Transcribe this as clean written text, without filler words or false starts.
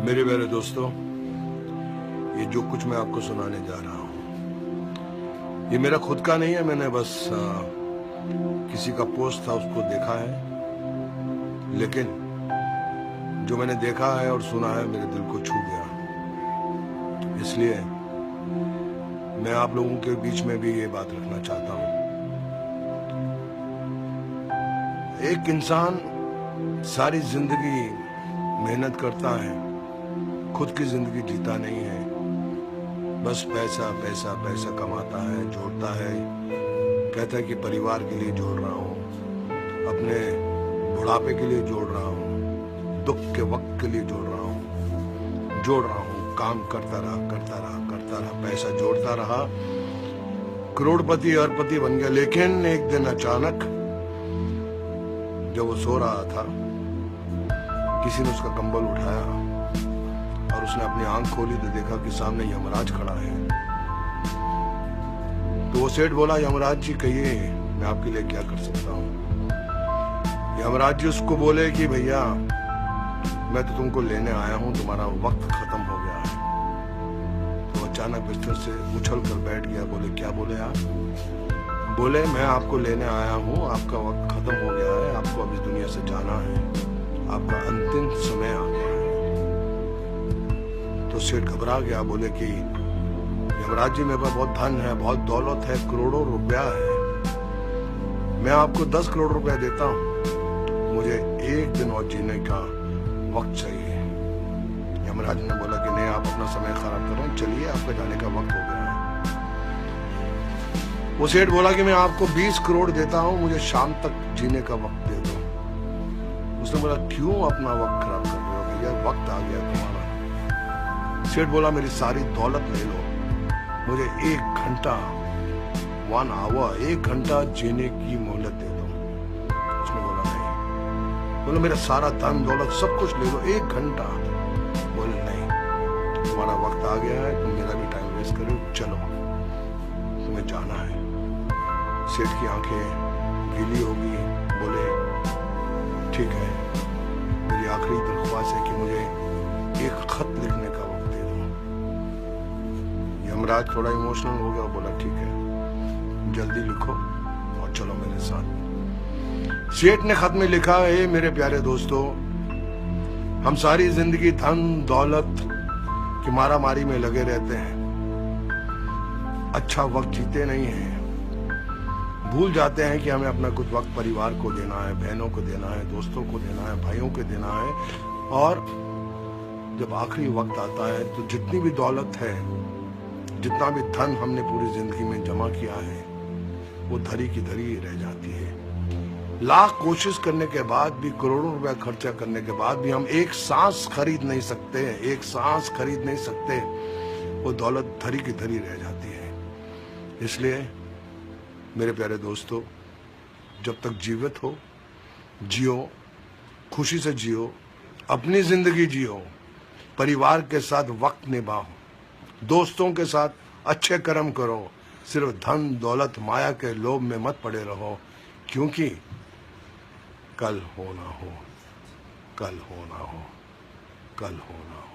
मेरे प्यारे दोस्तों, ये जो कुछ मैं आपको सुनाने जा रहा हूँ ये मेरा खुद का नहीं है। मैंने बस किसी का पोस्ट था उसको देखा है, लेकिन जो मैंने देखा है और सुना है मेरे दिल को छू गया। इसलिए मैं आप लोगों के बीच में भी ये बात रखना चाहता हूँ। एक इंसान सारी जिंदगी मेहनत करता है, खुद की जिंदगी जीता नहीं है, बस पैसा पैसा पैसा कमाता है, जोड़ता है, कहता है कि परिवार के लिए जोड़ रहा हूँ, अपने बुढ़ापे के लिए जोड़ रहा हूँ, दुख के वक्त के लिए जोड़ रहा हूँ, काम करता रहा, पैसा जोड़ता रहा, करोड़पति अरबपति बन गया। लेकिन एक दिन अचानक जब वो सो रहा था, किसी ने उसका कंबल उठाया और उसने अपनी आंख खोली तो देखा कि सामने यमराज खड़ा है। तो वो सेठ बोला, यमराज जी कहिए मैं आपके लिए क्या कर सकता हूँ। यमराज जी उसको बोले कि भैया मैं तो तुमको लेने आया हूँ, तुम्हारा वक्त खत्म हो गया है। तो अचानक बिस्तर से उछल कर बैठ गया। बोले क्या बोले आप? बोले मैं आपको लेने आया हूँ, आपका वक्त खत्म हो गया है, आपको अब इस दुनिया से जाना है, आपका अंतिम समय आ गया है। तो सेठ घबरा गया। बोले कि यमराज जी मेरे पास बहुत धन है, बहुत दौलत है, करोड़ों रुपया है, मैं आपको 10 करोड़ रुपया देता हूँ, मुझे एक दिन और जीने का वक्त चाहिए। यमराज ने बोला कि नहीं, आप अपना समय खराब करो, चलिए आपका जाने का वक्त हो गया है। वो सेठ बोला कि मैं आपको 20 करोड़ देता हूँ, मुझे शाम तक जीने का वक्त दे दो। उसने बोला क्यों अपना वक्त खराब कर रहे हो भैया, वक्त आ गया तुम्हारा। सेठ बोला मेरी सारी दौलत ले लो, मुझे 1 घंटा 1 आवर 1 घंटा जीने की मोहलत दे दो। उसने बोला नहीं। बोला मेरा सारा धन दौलत सब कुछ ले लो, 1 घंटा। बोले नहीं, तुम्हारा वक्त आ गया है, तुम मेरा भी टाइम वेस्ट करो, चलो तुम्हें जाना है। सेठ की आंखें गीली होगी। बोले ठीक है, मेरी आखिरी दरख्वास्त है कि मुझे एक खत लिखने का वक्त दे दो। यमराज थोड़ा इमोशनल हो गया और बोला ठीक है, जल्दी लिखो और चलो मेरे साथ। सेठ ने खत में लिखा है, मेरे प्यारे दोस्तों, हम सारी जिंदगी धन दौलत की मारामारी में लगे रहते हैं, अच्छा वक्त जीते नहीं हैं, भूल जाते हैं कि हमें अपना कुछ वक्त परिवार को देना है, बहनों को देना है, दोस्तों को देना है, भाइयों को देना है। और जब आखिरी वक्त आता है तो जितनी भी दौलत है, जितना भी धन हमने पूरी जिंदगी में जमा किया है, वो धरी की धरी रह जाती है। लाख कोशिश करने के बाद भी, करोड़ों रुपया खर्चा करने के बाद भी हम एक सांस खरीद नहीं सकते, एक सांस खरीद नहीं सकते, वो दौलत धरी की धरी रह जाती है। इसलिए मेरे प्यारे दोस्तों, जब तक जीवित हो जियो, खुशी से जियो, अपनी जिंदगी जियो, परिवार के साथ वक्त निभाओ, दोस्तों के साथ अच्छे कर्म करो, सिर्फ धन दौलत माया के लोभ में मत पड़े रहो, क्योंकि कल होना हो, कल होना हो, कल होना हो।